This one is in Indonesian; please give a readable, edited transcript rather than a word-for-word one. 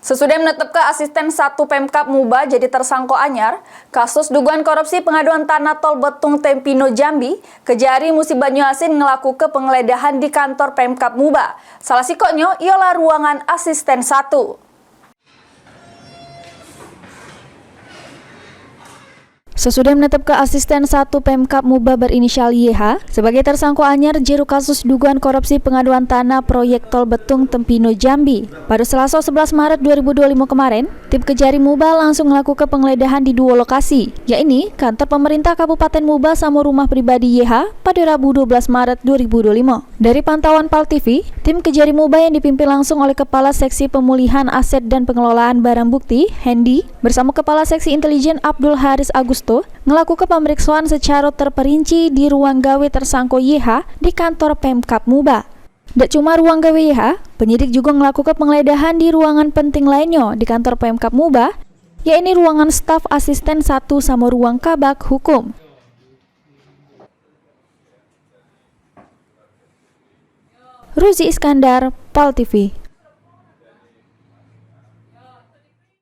Sesudah menetapkan asisten 1 Pemkab Muba jadi tersangka anyar, kasus dugaan korupsi pengaduan tanah tol Betung Tempino Jambi, Kejari Musi Banyuasin ngelakukan penggeledahan di kantor Pemkab Muba. Salah sikoknya ialah ruangan asisten 1. Sesudah menetapkan asisten 1 Pemkab Muba berinisial YH sebagai tersangka anyar jero kasus dugaan korupsi pengaduan tanah proyek tol Betung Tempino Jambi. Pada Selasa 11 Maret 2025 kemarin, tim Kejari Muba langsung melakukan penggeledahan di 2 lokasi, yakni kantor pemerintah Kabupaten Muba sama rumah pribadi YH pada Rabu 12 Maret 2025. Dari pantauan PAL TV, tim Kejari Muba yang dipimpin langsung oleh Kepala Seksi Pemulihan Aset dan Pengelolaan Barang Bukti, Hendy, bersama Kepala Seksi Intelijen Abdul Haris Agusto, ngelakukan pemeriksaan secara terperinci di ruang gawe tersangka YH di kantor Pemkab Muba. Tidak cuma ruang gawe YH, penyidik juga melakukan penggeledahan di ruangan penting lainnya di kantor Pemkab Muba, yakni ruangan staf asisten 1 sama ruang kabak hukum. Ruzi Iskandar, PAL TV.